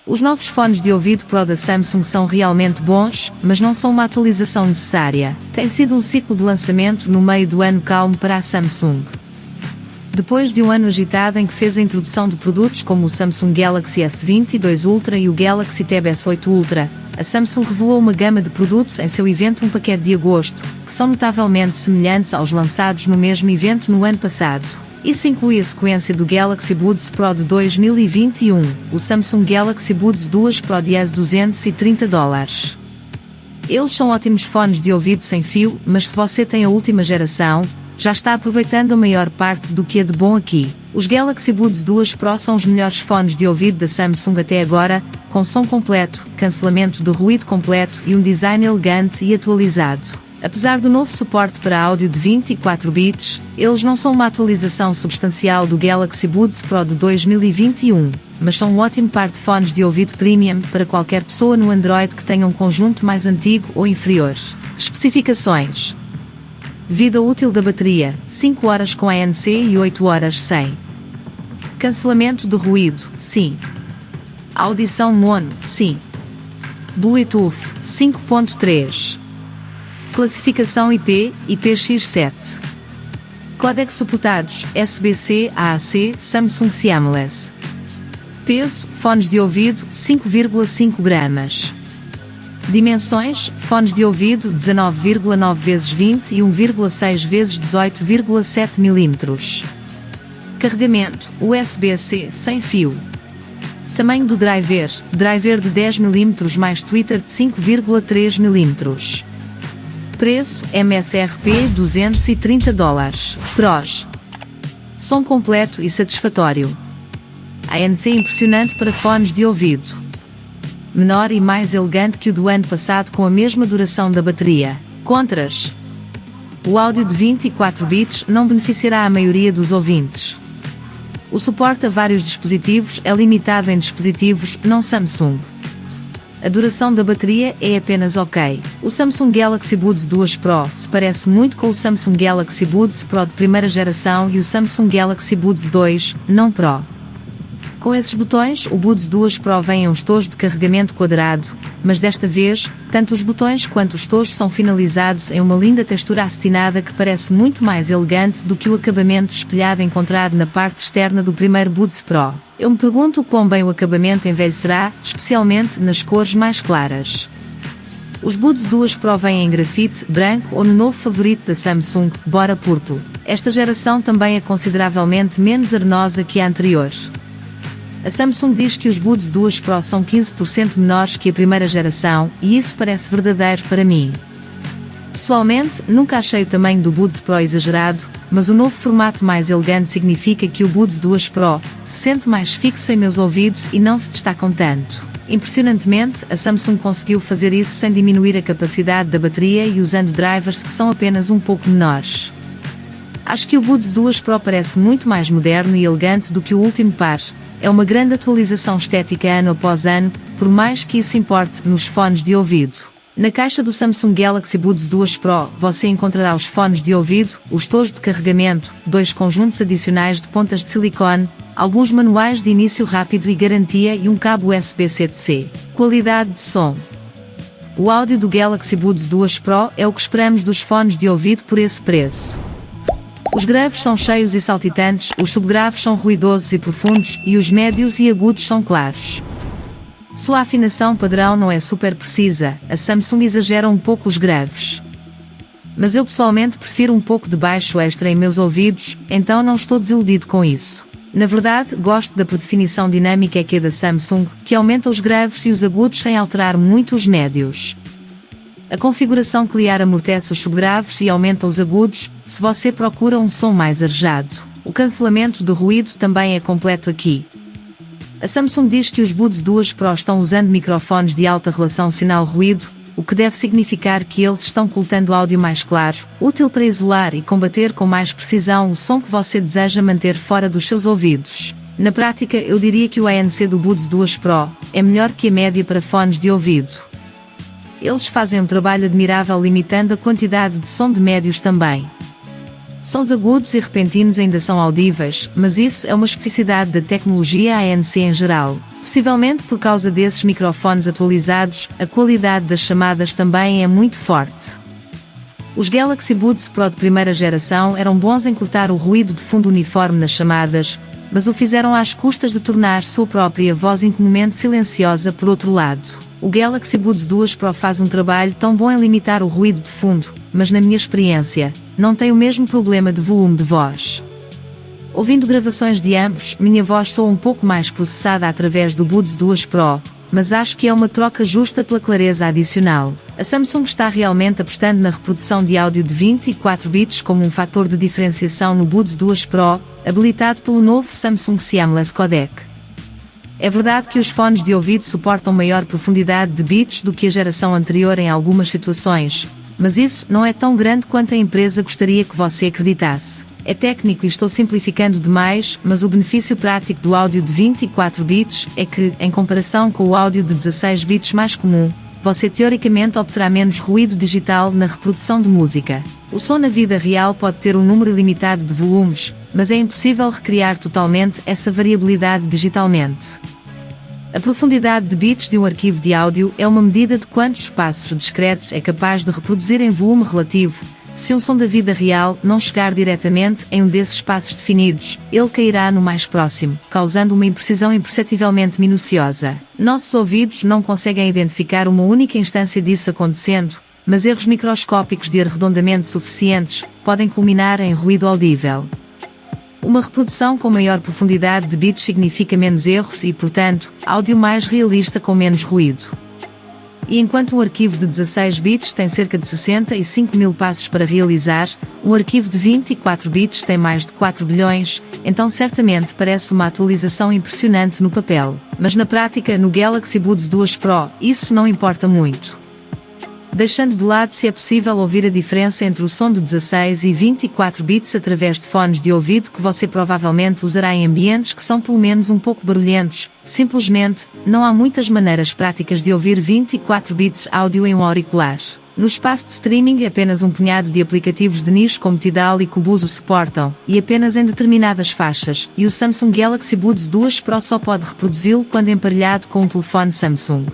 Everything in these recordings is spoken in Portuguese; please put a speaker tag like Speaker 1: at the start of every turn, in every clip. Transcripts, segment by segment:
Speaker 1: Os novos fones de ouvido Pro da Samsung são realmente bons, mas não são uma atualização necessária. Tem sido um ciclo de lançamento no meio do ano calmo para a Samsung. Depois de um ano agitado em que fez a introdução de produtos como o Samsung Galaxy S22 Ultra e o Galaxy Tab S8 Ultra, a Samsung revelou uma gama de produtos em seu evento Um Paquete de Agosto, que são notavelmente semelhantes aos lançados no mesmo evento no ano passado. Isso inclui a sequência do Galaxy Buds Pro de 2021, o Samsung Galaxy Buds 2 Pro de $230. Eles são ótimos fones de ouvido sem fio, mas se você tem a última geração, já está aproveitando a maior parte do que é de bom aqui. Os Galaxy Buds 2 Pro são os melhores fones de ouvido da Samsung até agora, com som completo, cancelamento de ruído completo e um design elegante e atualizado. Apesar do novo suporte para áudio de 24 bits, eles não são uma atualização substancial do Galaxy Buds Pro de 2021, mas são um ótimo par de fones de ouvido premium para qualquer pessoa no Android que tenha um conjunto mais antigo ou inferior. Especificações: vida útil da bateria, 5 horas com ANC e 8 horas sem. Cancelamento de ruído, sim. Audição mono, sim. Bluetooth, 5.3. Classificação IP, IPX7. Códex suportados, SBC, AAC, Samsung Seamless. Peso, fones de ouvido, 5,5 gramas. Dimensões, fones de ouvido 19,9 x 20 e 1,6 x 18,7 mm. Carregamento, USB-C sem fio. Tamanho do driver de 10 mm mais tweeter de 5,3 mm. Preço, MSRP $230. Pros: som completo e satisfatório. ANC impressionante para fones de ouvido. Menor e mais elegante que o do ano passado com a mesma duração da bateria. Contras: o áudio de 24 bits não beneficiará a maioria dos ouvintes. O suporte a vários dispositivos é limitado em dispositivos não Samsung. A duração da bateria é apenas ok. O Samsung Galaxy Buds 2 Pro se parece muito com o Samsung Galaxy Buds Pro de primeira geração e o Samsung Galaxy Buds 2, não Pro. Com esses botões, o Buds 2 Pro vem em um estojo de carregamento quadrado, mas desta vez, tanto os botões quanto os tojos são finalizados em uma linda textura acetinada que parece muito mais elegante do que o acabamento espelhado encontrado na parte externa do primeiro Buds Pro. Eu me pergunto quão bem o acabamento envelhecerá, especialmente nas cores mais claras. Os Buds 2 Pro vêm em grafite, branco ou no novo favorito da Samsung, Bora Purple. Esta geração também é consideravelmente menos arenosa que a anterior. A Samsung diz que os Buds 2 Pro são 15% menores que a primeira geração, e isso parece verdadeiro para mim. Pessoalmente, nunca achei o tamanho do Buds Pro exagerado, mas o novo formato mais elegante significa que o Buds 2 Pro se sente mais fixo em meus ouvidos e não se destacam tanto. Impressionantemente, a Samsung conseguiu fazer isso sem diminuir a capacidade da bateria e usando drivers que são apenas um pouco menores. Acho que o Buds 2 Pro parece muito mais moderno e elegante do que o último par. É uma grande atualização estética ano após ano, por mais que isso importe nos fones de ouvido. Na caixa do Samsung Galaxy Buds 2 Pro, você encontrará os fones de ouvido, os tojos de carregamento, 2 conjuntos adicionais de pontas de silicone, alguns manuais de início rápido e garantia e um cabo USB-C. Qualidade de som. O áudio do Galaxy Buds 2 Pro é o que esperamos dos fones de ouvido por esse preço. Os graves são cheios e saltitantes, os subgraves são ruidosos e profundos, e os médios e agudos são claros. Sua afinação padrão não é super precisa, a Samsung exagera um pouco os graves. Mas eu pessoalmente prefiro um pouco de baixo extra em meus ouvidos, então não estou desiludido com isso. Na verdade, gosto da predefinição dinâmica EQ da Samsung, que aumenta os graves e os agudos sem alterar muito os médios. A configuração Clear amortece os subgraves e aumenta os agudos, se você procura um som mais arejado. O cancelamento de ruído também é completo aqui. A Samsung diz que os Buds 2 Pro estão usando microfones de alta relação sinal-ruído, o que deve significar que eles estão coletando áudio mais claro, útil para isolar e combater com mais precisão o som que você deseja manter fora dos seus ouvidos. Na prática, eu diria que o ANC do Buds 2 Pro é melhor que a média para fones de ouvido. Eles fazem um trabalho admirável limitando a quantidade de som de médios também. Sons agudos e repentinos ainda são audíveis, mas isso é uma especificidade da tecnologia ANC em geral. Possivelmente por causa desses microfones atualizados, a qualidade das chamadas também é muito forte. Os Galaxy Buds Pro de primeira geração eram bons em cortar o ruído de fundo uniforme nas chamadas, mas o fizeram às custas de tornar sua própria voz incomumente silenciosa por outro lado. O Galaxy Buds 2 Pro faz um trabalho tão bom em limitar o ruído de fundo, mas na minha experiência, não tem o mesmo problema de volume de voz. Ouvindo gravações de ambos, minha voz soa um pouco mais processada através do Buds 2 Pro, mas acho que é uma troca justa pela clareza adicional. A Samsung está realmente apostando na reprodução de áudio de 24 bits como um fator de diferenciação no Buds 2 Pro, habilitado pelo novo Samsung Seamless Codec. É verdade que os fones de ouvido suportam maior profundidade de bits do que a geração anterior em algumas situações, mas isso não é tão grande quanto a empresa gostaria que você acreditasse. É técnico e estou simplificando demais, mas o benefício prático do áudio de 24 bits é que, em comparação com o áudio de 16 bits mais comum, você teoricamente obterá menos ruído digital na reprodução de música. O som na vida real pode ter um número limitado de volumes, mas é impossível recriar totalmente essa variabilidade digitalmente. A profundidade de bits de um arquivo de áudio é uma medida de quantos espaços discretos é capaz de reproduzir em volume relativo. Se um som da vida real não chegar diretamente em um desses espaços definidos, ele cairá no mais próximo, causando uma imprecisão imperceptivelmente minuciosa. Nossos ouvidos não conseguem identificar uma única instância disso acontecendo, mas erros microscópicos de arredondamento suficientes podem culminar em ruído audível. Uma reprodução com maior profundidade de bits significa menos erros e, portanto, áudio mais realista com menos ruído. E enquanto um arquivo de 16 bits tem cerca de 65 mil passos para realizar, um arquivo de 24 bits tem mais de 4 bilhões, então certamente parece uma atualização impressionante no papel. Mas na prática, no Galaxy Buds 2 Pro, isso não importa muito. Deixando de lado se é possível ouvir a diferença entre o som de 16 e 24 bits através de fones de ouvido que você provavelmente usará em ambientes que são pelo menos um pouco barulhentos, simplesmente, não há muitas maneiras práticas de ouvir 24 bits áudio em um auricular. No espaço de streaming apenas um punhado de aplicativos de nicho como Tidal e Qobuz o suportam, e apenas em determinadas faixas, e o Samsung Galaxy Buds 2 Pro só pode reproduzi-lo quando emparelhado com um telefone Samsung.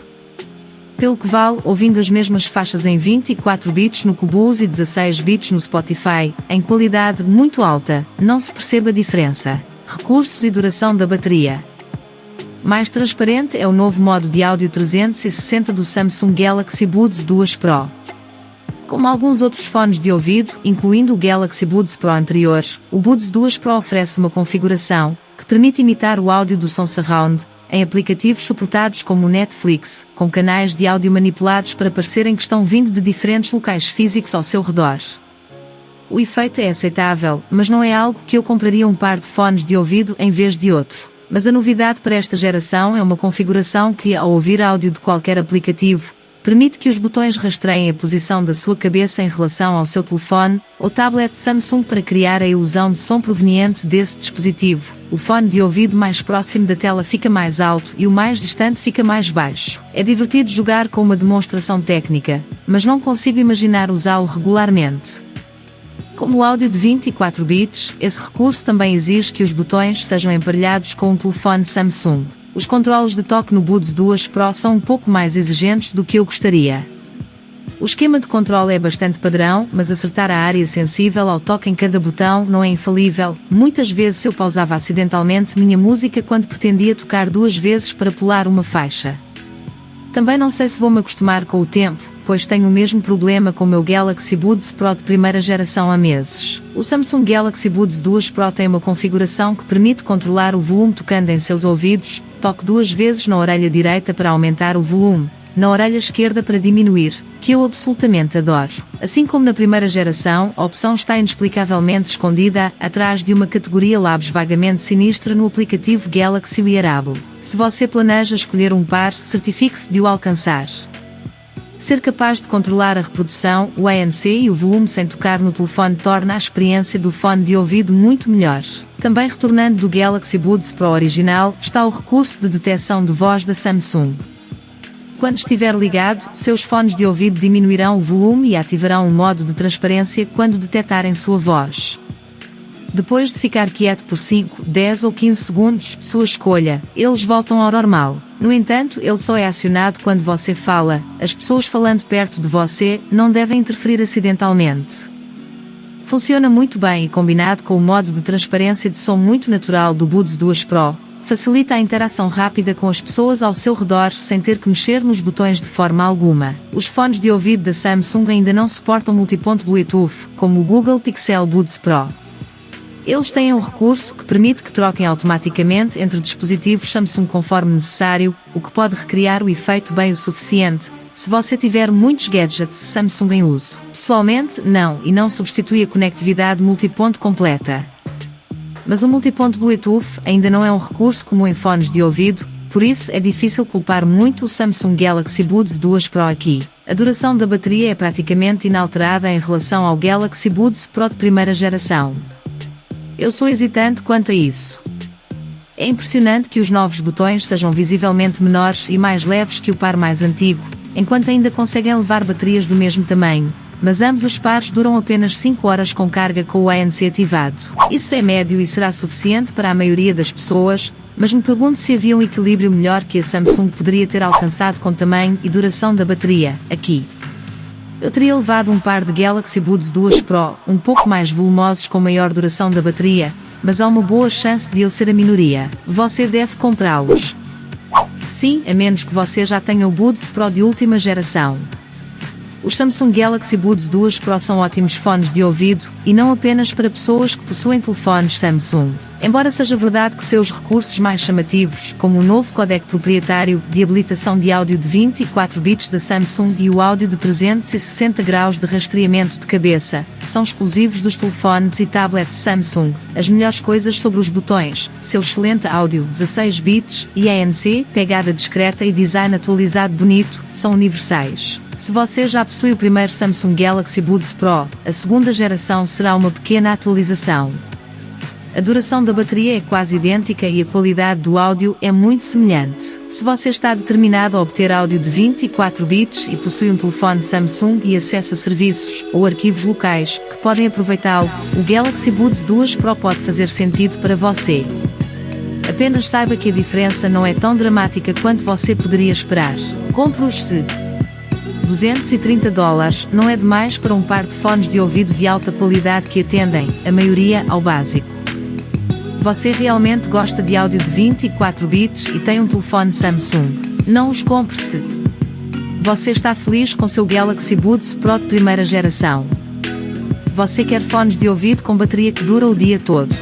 Speaker 1: Pelo que vale, ouvindo as mesmas faixas em 24 bits no Qobuz e 16 bits no Spotify, em qualidade muito alta, não se percebe a diferença. Recursos e duração da bateria. Mais transparente é o novo modo de áudio 360 do Samsung Galaxy Buds 2 Pro. Como alguns outros fones de ouvido, incluindo o Galaxy Buds Pro anterior, o Buds 2 Pro oferece uma configuração que permite imitar o áudio do som surround, em aplicativos suportados como o Netflix, com canais de áudio manipulados para parecerem que estão vindo de diferentes locais físicos ao seu redor. O efeito é aceitável, mas não é algo que eu compraria um par de fones de ouvido em vez de outro. Mas a novidade para esta geração é uma configuração que, ao ouvir áudio de qualquer aplicativo, permite que os botões rastreiem a posição da sua cabeça em relação ao seu telefone ou tablet Samsung para criar a ilusão de som proveniente desse dispositivo. O fone de ouvido mais próximo da tela fica mais alto e o mais distante fica mais baixo. É divertido jogar com uma demonstração técnica, mas não consigo imaginar usá-lo regularmente. Como o áudio de 24 bits, esse recurso também exige que os botões sejam emparelhados com um telefone Samsung. Os controles de toque no Buds 2 Pro são um pouco mais exigentes do que eu gostaria. O esquema de controle é bastante padrão, mas acertar a área sensível ao toque em cada botão não é infalível. Muitas vezes eu pausava acidentalmente minha música quando pretendia tocar 2 vezes para pular uma faixa. Também não sei se vou me acostumar com o tempo, pois tenho o mesmo problema com o meu Galaxy Buds Pro de primeira geração há meses. O Samsung Galaxy Buds 2 Pro tem uma configuração que permite controlar o volume tocando em seus ouvidos. Toque 2 vezes na orelha direita para aumentar o volume, na orelha esquerda para diminuir, que eu absolutamente adoro. Assim como na primeira geração, a opção está inexplicavelmente escondida atrás de uma categoria Labs vagamente sinistra no aplicativo Galaxy Wearable. Se você planeja escolher um par, certifique-se de o alcançar. Ser capaz de controlar a reprodução, o ANC e o volume sem tocar no telefone torna a experiência do fone de ouvido muito melhor. Também retornando do Galaxy Buds Pro original, está o recurso de detecção de voz da Samsung. Quando estiver ligado, seus fones de ouvido diminuirão o volume e ativarão um modo de transparência quando detectarem sua voz. Depois de ficar quieto por 5, 10 ou 15 segundos, sua escolha, eles voltam ao normal. No entanto, ele só é acionado quando você fala. As pessoas falando perto de você não devem interferir acidentalmente. Funciona muito bem e combinado com o modo de transparência de som muito natural do Buds 2 Pro, facilita a interação rápida com as pessoas ao seu redor sem ter que mexer nos botões de forma alguma. Os fones de ouvido da Samsung ainda não suportam multiponto Bluetooth, como o Google Pixel Buds Pro. Eles têm um recurso que permite que troquem automaticamente entre dispositivos Samsung conforme necessário, o que pode recriar o efeito bem o suficiente, se você tiver muitos gadgets Samsung em uso. Pessoalmente, não, e não substitui a conectividade multiponto completa. Mas o multiponto Bluetooth ainda não é um recurso comum em fones de ouvido, por isso é difícil culpar muito o Samsung Galaxy Buds 2 Pro aqui. A duração da bateria é praticamente inalterada em relação ao Galaxy Buds Pro de primeira geração. Eu sou hesitante quanto a isso. É impressionante que os novos botões sejam visivelmente menores e mais leves que o par mais antigo, enquanto ainda conseguem levar baterias do mesmo tamanho, mas ambos os pares duram apenas 5 horas com carga com o ANC ativado. Isso é médio e será suficiente para a maioria das pessoas, mas me pergunto se havia um equilíbrio melhor que a Samsung poderia ter alcançado com tamanho e duração da bateria, aqui. Eu teria levado um par de Galaxy Buds 2 Pro, um pouco mais volumosos com maior duração da bateria, mas há uma boa chance de eu ser a minoria. Você deve comprá-los. Sim, a menos que você já tenha o Buds Pro de última geração. Os Samsung Galaxy Buds 2 Pro são ótimos fones de ouvido, e não apenas para pessoas que possuem telefones Samsung. Embora seja verdade que seus recursos mais chamativos, como o novo codec proprietário de habilitação de áudio de 24 bits da Samsung e o áudio de 360 graus de rastreamento de cabeça, são exclusivos dos telefones e tablets Samsung, as melhores coisas sobre os botões, seu excelente áudio 16 bits e ANC, pegada discreta e design atualizado bonito, são universais. Se você já possui o primeiro Samsung Galaxy Buds Pro, a segunda geração será uma pequena atualização. A duração da bateria é quase idêntica e a qualidade do áudio é muito semelhante. Se você está determinado a obter áudio de 24 bits e possui um telefone Samsung e acesso a serviços ou arquivos locais que podem aproveitá-lo, o Galaxy Buds 2 Pro pode fazer sentido para você. Apenas saiba que a diferença não é tão dramática quanto você poderia esperar. Compre-os se $230 não é demais para um par de fones de ouvido de alta qualidade que atendem, a maioria, ao básico. Você realmente gosta de áudio de 24 bits e tem um telefone Samsung. Não os compre se você está feliz com seu Galaxy Buds Pro de primeira geração. Você quer fones de ouvido com bateria que dura o dia todo.